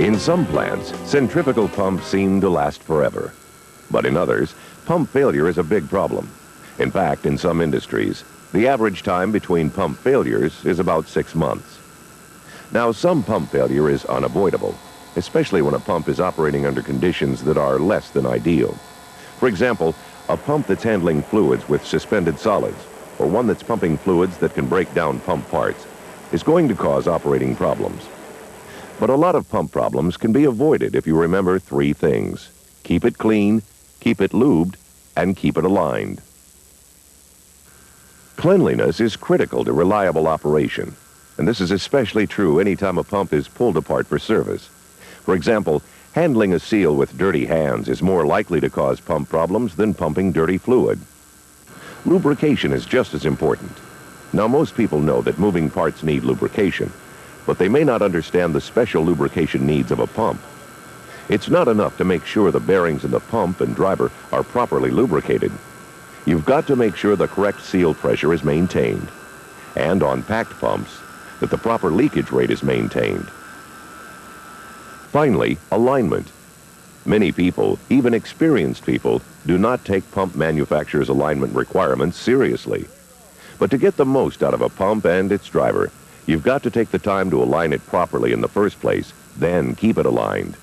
In some plants, centrifugal pumps seem to last forever. But in others, pump failure is a big problem. In fact, in some industries, the average time between pump failures is about 6 months. Now, some pump failure is unavoidable, especially when a pump is operating under conditions that are less than ideal. For example, a pump that's handling fluids with suspended solids, or one that's pumping fluids that can break down pump parts, is going to cause operating problems. But a lot of pump problems can be avoided if you remember 3 things. Keep it clean, keep it lubed, and keep it aligned. Cleanliness is critical to reliable operation, and this is especially true anytime a pump is pulled apart for service. For example, handling a seal with dirty hands is more likely to cause pump problems than pumping dirty fluid. Lubrication is just as important. Now, most people know that moving parts need lubrication, but they may not understand the special lubrication needs of a pump. It's not enough to make sure the bearings in the pump and driver are properly lubricated. You've got to make sure the correct seal pressure is maintained, and on packed pumps, that the proper leakage rate is maintained. Finally, alignment. Many people, even experienced people, do not take pump manufacturers' alignment requirements seriously. But to get the most out of a pump and its driver, you've got to take the time to align it properly in the first place, then keep it aligned.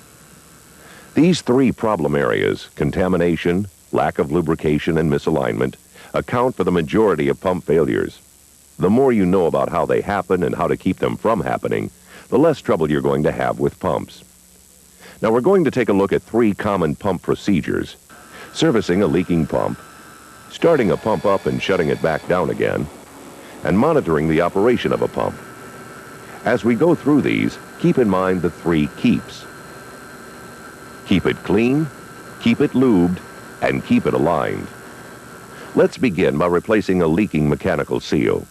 These 3 problem areas, contamination, lack of lubrication, and misalignment, account for the majority of pump failures. The more you know about how they happen and how to keep them from happening, the less trouble you're going to have with pumps. Now, we're going to take a look at 3 common pump procedures: servicing a leaking pump, starting a pump up and shutting it back down again, and monitoring the operation of a pump. As we go through these, keep in mind the 3 keeps. Keep it clean, keep it lubed, and keep it aligned. Let's begin by replacing a leaking mechanical seal.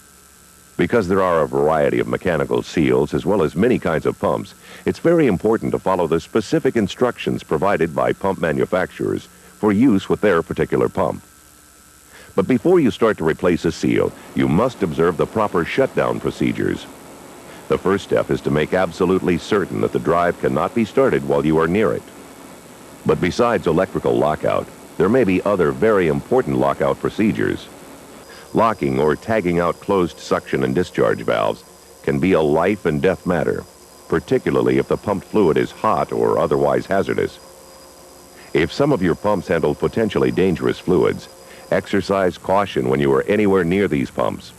Because there are a variety of mechanical seals as well as many kinds of pumps, it's very important to follow the specific instructions provided by pump manufacturers for use with their particular pump. But before you start to replace a seal, you must observe the proper shutdown procedures. The first step is to make absolutely certain that the drive cannot be started while you are near it. But besides electrical lockout, there may be other very important lockout procedures. Locking or tagging out closed suction and discharge valves can be a life and death matter, particularly if the pumped fluid is hot or otherwise hazardous. If some of your pumps handle potentially dangerous fluids, exercise caution when you are anywhere near these pumps.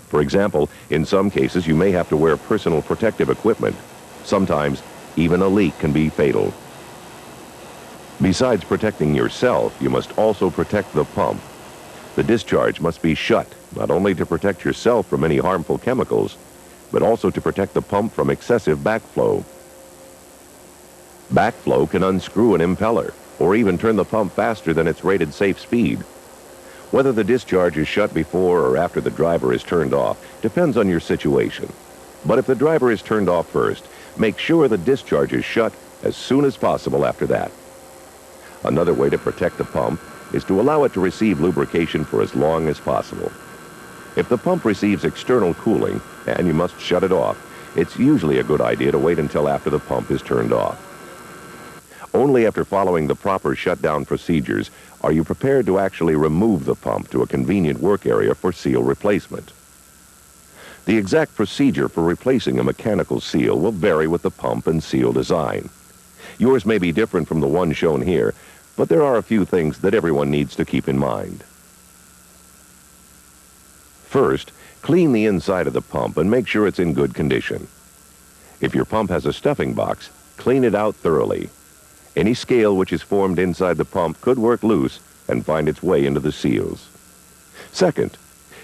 For example, in some cases you may have to wear personal protective equipment. Sometimes even a leak can be fatal. Besides protecting yourself, you must also protect the pump. The discharge must be shut, not only to protect yourself from any harmful chemicals, but also to protect the pump from excessive backflow. Backflow can unscrew an impeller, or even turn the pump faster than its rated safe speed. Whether the discharge is shut before or after the driver is turned off depends on your situation. But if the driver is turned off first, make sure the discharge is shut as soon as possible after that. Another way to protect the pump is to allow it to receive lubrication for as long as possible. If the pump receives external cooling and you must shut it off, it's usually a good idea to wait until after the pump is turned off. Only after following the proper shutdown procedures are you prepared to actually remove the pump to a convenient work area for seal replacement. The exact procedure for replacing a mechanical seal will vary with the pump and seal design. Yours may be different from the one shown here, but there are a few things that everyone needs to keep in mind. First, clean the inside of the pump and make sure it's in good condition. If your pump has a stuffing box, clean it out thoroughly. Any scale which is formed inside the pump could work loose and find its way into the seals. Second,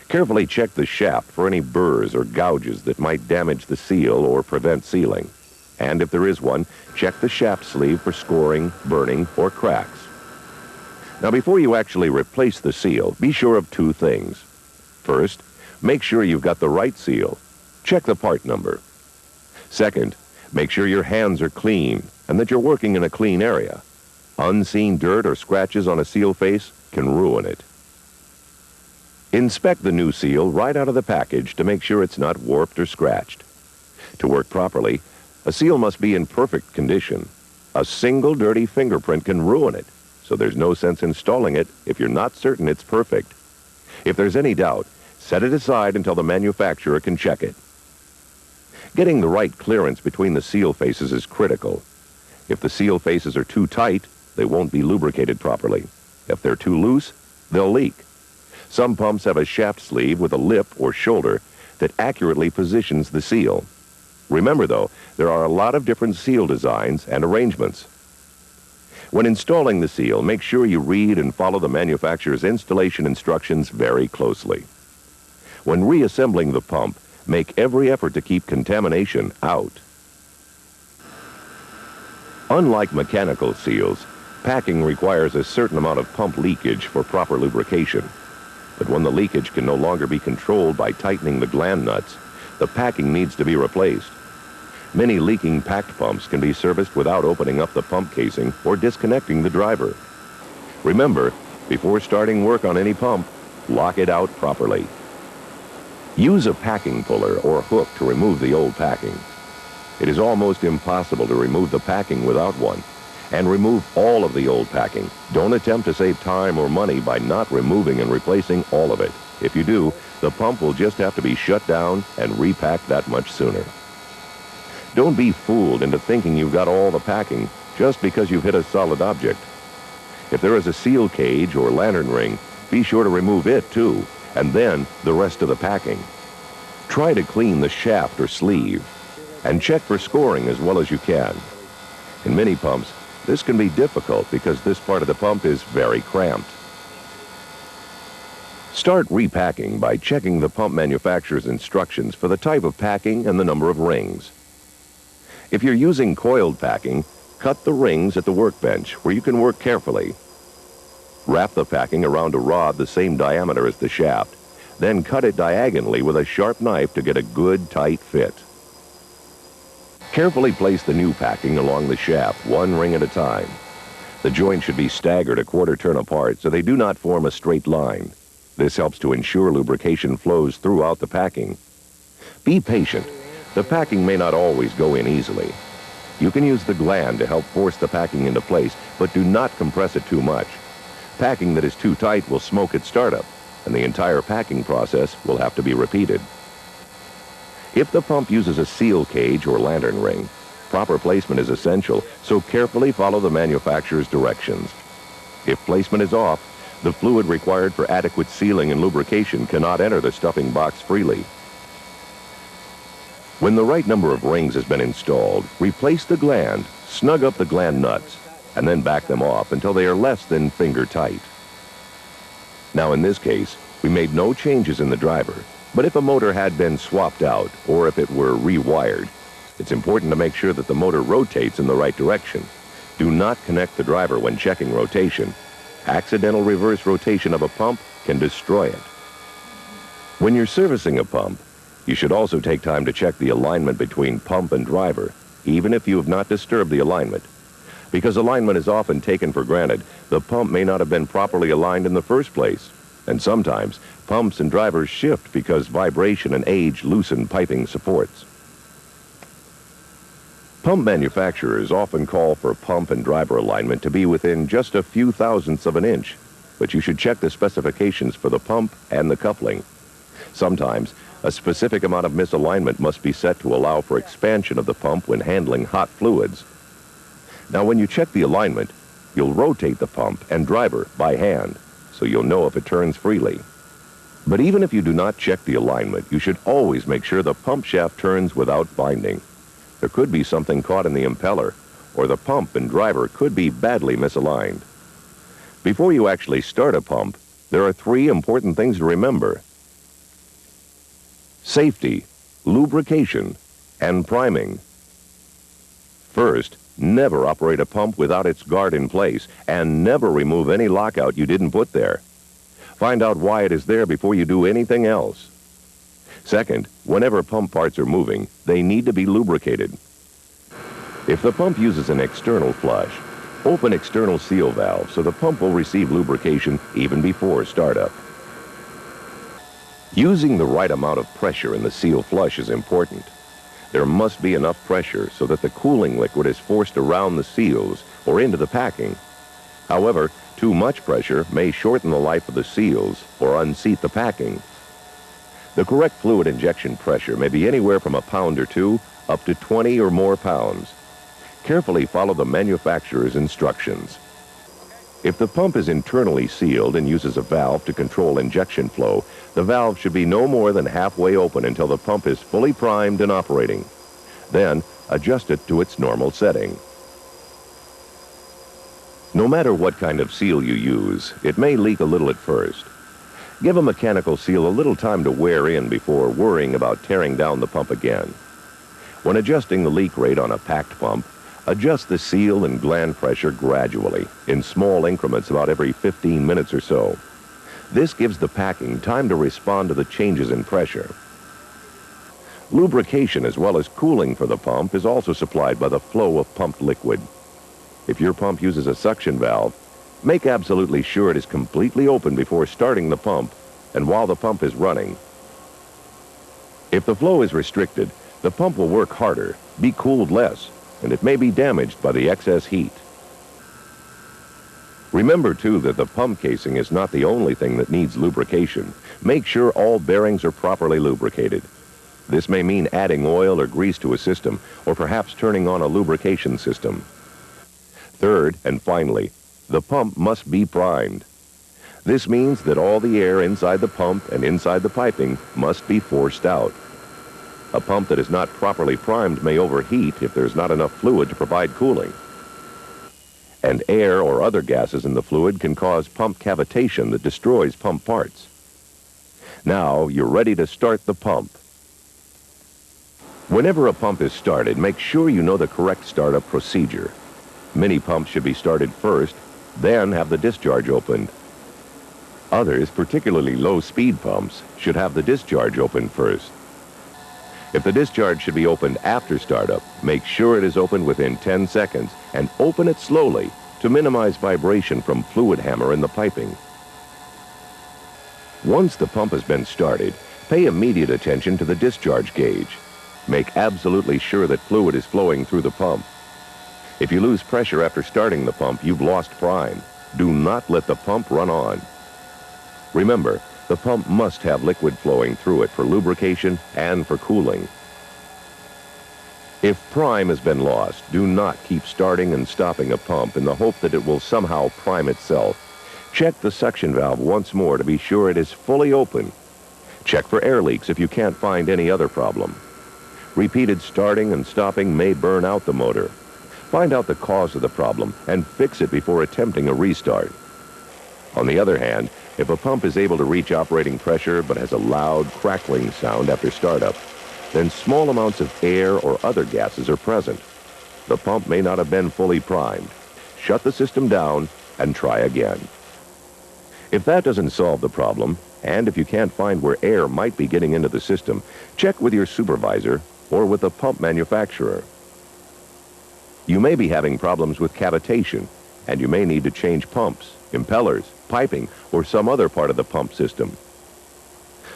carefully check the shaft for any burrs or gouges that might damage the seal or prevent sealing. And if there is one, check the shaft sleeve for scoring, burning, or cracks. Now, before you actually replace the seal, be sure of 2 things. First, make sure you've got the right seal. Check the part number. Second, make sure your hands are clean and that you're working in a clean area. Unseen dirt or scratches on a seal face can ruin it. Inspect the new seal right out of the package to make sure it's not warped or scratched. To work properly, A seal must be in perfect condition. A single dirty fingerprint can ruin it, so there's no sense installing it if you're not certain it's perfect. If there's any doubt, set it aside until the manufacturer can check it. Getting the right clearance between the seal faces is critical. If the seal faces are too tight, they won't be lubricated properly. If they're too loose, they'll leak. Some pumps have a shaft sleeve with a lip or shoulder that accurately positions the seal. Remember, though, there are a lot of different seal designs and arrangements. When installing the seal, make sure you read and follow the manufacturer's installation instructions very closely. When reassembling the pump, make every effort to keep contamination out. Unlike mechanical seals, packing requires a certain amount of pump leakage for proper lubrication. But when the leakage can no longer be controlled by tightening the gland nuts, the packing needs to be replaced. Many leaking packed pumps can be serviced without opening up the pump casing or disconnecting the driver. Remember, before starting work on any pump, lock it out properly. Use a packing puller or hook to remove the old packing. It is almost impossible to remove the packing without one. And remove all of the old packing. Don't attempt to save time or money by not removing and replacing all of it. If you do, the pump will just have to be shut down and repacked that much sooner. Don't be fooled into thinking you've got all the packing just because you've hit a solid object. If there is a seal cage or lantern ring, be sure to remove it too, and then the rest of the packing. Try to clean the shaft or sleeve, and check for scoring as well as you can. In many pumps, this can be difficult because this part of the pump is very cramped. Start repacking by checking the pump manufacturer's instructions for the type of packing and the number of rings. If you're using coiled packing, cut the rings at the workbench where you can work carefully. Wrap the packing around a rod the same diameter as the shaft, then cut it diagonally with a sharp knife to get a good tight fit. Carefully place the new packing along the shaft, one ring at a time. The joint should be staggered a quarter turn apart so they do not form a straight line. This helps to ensure lubrication flows throughout the packing. Be patient. The packing may not always go in easily. You can use the gland to help force the packing into place, but do not compress it too much. Packing that is too tight will smoke at startup, and the entire packing process will have to be repeated. If the pump uses a seal cage or lantern ring, proper placement is essential, so carefully follow the manufacturer's directions. If placement is off, the fluid required for adequate sealing and lubrication cannot enter the stuffing box freely. When the right number of rings has been installed, replace the gland, snug up the gland nuts, and then back them off until they are less than finger tight. Now in this case, we made no changes in the driver. But if a motor had been swapped out, or if it were rewired, it's important to make sure that the motor rotates in the right direction. Do not connect the driver when checking rotation. Accidental reverse rotation of a pump can destroy it. When you're servicing a pump, you should also take time to check the alignment between pump and driver, even if you have not disturbed the alignment. Because alignment is often taken for granted, the pump may not have been properly aligned in the first place. And sometimes, pumps and drivers shift because vibration and age loosen piping supports. Pump manufacturers often call for pump and driver alignment to be within just a few thousandths of an inch, but you should check the specifications for the pump and the coupling. Sometimes, a specific amount of misalignment must be set to allow for expansion of the pump when handling hot fluids. Now, when you check the alignment, you'll rotate the pump and driver by hand, so you'll know if it turns freely. But even if you do not check the alignment, you should always make sure the pump shaft turns without binding. There could be something caught in the impeller, or the pump and driver could be badly misaligned. Before you actually start a pump, there are 3 important things to remember: safety, lubrication, and priming. First, never operate a pump without its guard in place, and never remove any lockout you didn't put there. Find out why it is there before you do anything else. Second, whenever pump parts are moving, they need to be lubricated. If the pump uses an external flush, open external seal valve so the pump will receive lubrication even before startup. Using the right amount of pressure in the seal flush is important. There must be enough pressure so that the cooling liquid is forced around the seals or into the packing. However, too much pressure may shorten the life of the seals or unseat the packing. The correct fluid injection pressure may be anywhere from a pound or two up to 20 or more pounds. Carefully follow the manufacturer's instructions. If the pump is internally sealed and uses a valve to control injection flow, the valve should be no more than halfway open until the pump is fully primed and operating. Then, adjust it to its normal setting. No matter what kind of seal you use, it may leak a little at first. Give a mechanical seal a little time to wear in before worrying about tearing down the pump again. When adjusting the leak rate on a packed pump, adjust the seal and gland pressure gradually, in small increments about every 15 minutes or so. This gives the packing time to respond to the changes in pressure. Lubrication as well as cooling for the pump is also supplied by the flow of pumped liquid. If your pump uses a suction valve, make absolutely sure it is completely open before starting the pump and while the pump is running. If the flow is restricted, the pump will work harder, be cooled less, and it may be damaged by the excess heat. Remember, too, that the pump casing is not the only thing that needs lubrication. Make sure all bearings are properly lubricated. This may mean adding oil or grease to a system, or perhaps turning on a lubrication system. Third, and finally, the pump must be primed. This means that all the air inside the pump and inside the piping must be forced out. A pump that is not properly primed may overheat if there's not enough fluid to provide cooling. And air or other gases in the fluid can cause pump cavitation that destroys pump parts. Now you're ready to start the pump. Whenever a pump is started, make sure you know the correct startup procedure. Many pumps should be started first, then have the discharge opened. Others, particularly low-speed pumps, should have the discharge opened first. If the discharge should be opened after startup, make sure it is opened within 10 seconds and open it slowly to minimize vibration from fluid hammer in the piping. Once the pump has been started, pay immediate attention to the discharge gauge. Make absolutely sure that fluid is flowing through the pump. If you lose pressure after starting the pump, you've lost prime. Do not let the pump run on. Remember, the pump must have liquid flowing through it for lubrication and for cooling. If prime has been lost, do not keep starting and stopping a pump in the hope that it will somehow prime itself. Check the suction valve once more to be sure it is fully open. Check for air leaks if you can't find any other problem. Repeated starting and stopping may burn out the motor. Find out the cause of the problem and fix it before attempting a restart. On the other hand, if a pump is able to reach operating pressure but has a loud crackling sound after startup, then small amounts of air or other gases are present. The pump may not have been fully primed. Shut the system down and try again. If that doesn't solve the problem, and if you can't find where air might be getting into the system, check with your supervisor or with the pump manufacturer. You may be having problems with cavitation, and you may need to change pumps, impellers, piping, or some other part of the pump system.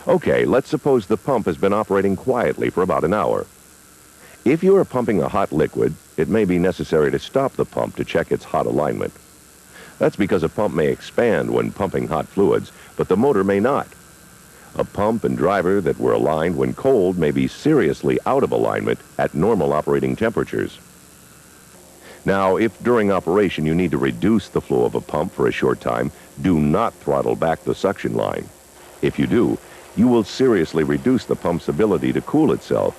Okay, let's suppose the pump has been operating quietly for about an hour. If you are pumping a hot liquid, it may be necessary to stop the pump to check its hot alignment. That's because a pump may expand when pumping hot fluids, but the motor may not. A pump and driver that were aligned when cold may be seriously out of alignment at normal operating temperatures. Now, if during operation you need to reduce the flow of a pump for a short time, do not throttle back the suction line. If you do, you will seriously reduce the pump's ability to cool itself,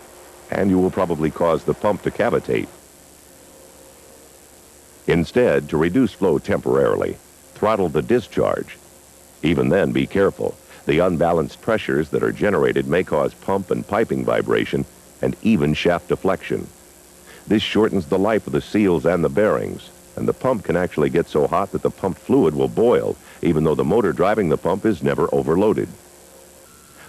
and you will probably cause the pump to cavitate. Instead, to reduce flow temporarily, throttle the discharge. Even then, be careful. The unbalanced pressures that are generated may cause pump and piping vibration and even shaft deflection. This shortens the life of the seals and the bearings, and the pump can actually get so hot that the pumped fluid will boil, even though the motor driving the pump is never overloaded.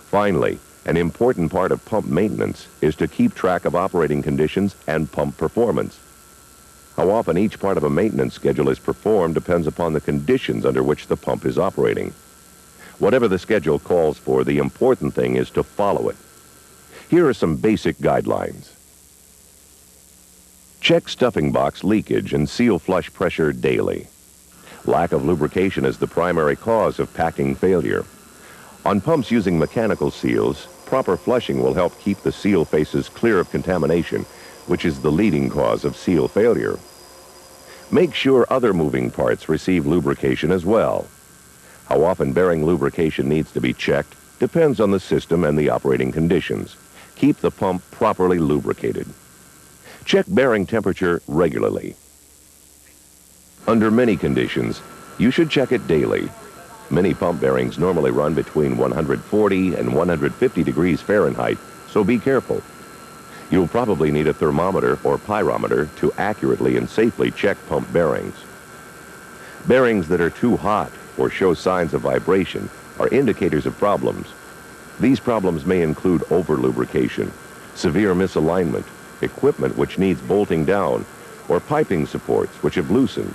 Finally, an important part of pump maintenance is to keep track of operating conditions and pump performance. How often each part of a maintenance schedule is performed depends upon the conditions under which the pump is operating. Whatever the schedule calls for, the important thing is to follow it. Here are some basic guidelines. Check stuffing box leakage and seal flush pressure daily. Lack of lubrication is the primary cause of packing failure. On pumps using mechanical seals, proper flushing will help keep the seal faces clear of contamination, which is the leading cause of seal failure. Make sure other moving parts receive lubrication as well. How often bearing lubrication needs to be checked depends on the system and the operating conditions. Keep the pump properly lubricated. Check bearing temperature regularly. Under many conditions, you should check it daily. Many pump bearings normally run between 140 and 150 degrees Fahrenheit, so be careful. You'll probably need a thermometer or pyrometer to accurately and safely check pump bearings. Bearings that are too hot or show signs of vibration are indicators of problems. These problems may include over-lubrication, severe misalignment, equipment which needs bolting down, or piping supports which have loosened.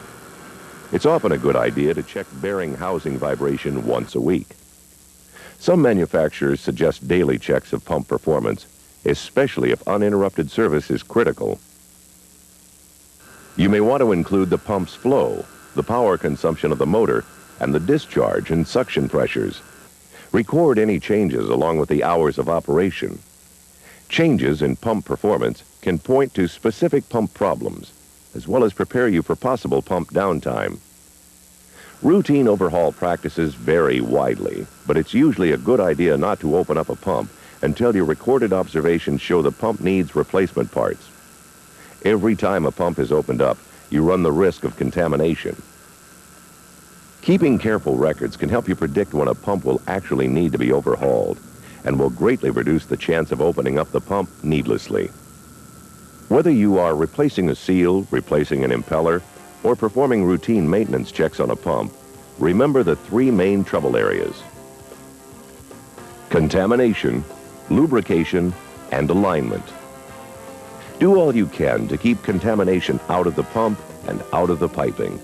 It's often a good idea to check bearing housing vibration once a week. Some manufacturers suggest daily checks of pump performance, especially if uninterrupted service is critical. You may want to include the pump's flow, the power consumption of the motor, and the discharge and suction pressures. Record any changes along with the hours of operation. Changes in pump performance can point to specific pump problems, as well as prepare you for possible pump downtime. Routine overhaul practices vary widely, but it's usually a good idea not to open up a pump until your recorded observations show the pump needs replacement parts. Every time a pump is opened up, you run the risk of contamination. Keeping careful records can help you predict when a pump will actually need to be overhauled and will greatly reduce the chance of opening up the pump needlessly. Whether you are replacing a seal, replacing an impeller, or performing routine maintenance checks on a pump, remember the three main trouble areas: contamination, lubrication, and alignment. Do all you can to keep contamination out of the pump and out of the piping.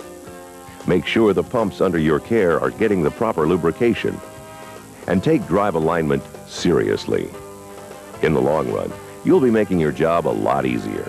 Make sure the pumps under your care are getting the proper lubrication. And take drive alignment seriously. In the long run, you'll be making your job a lot easier.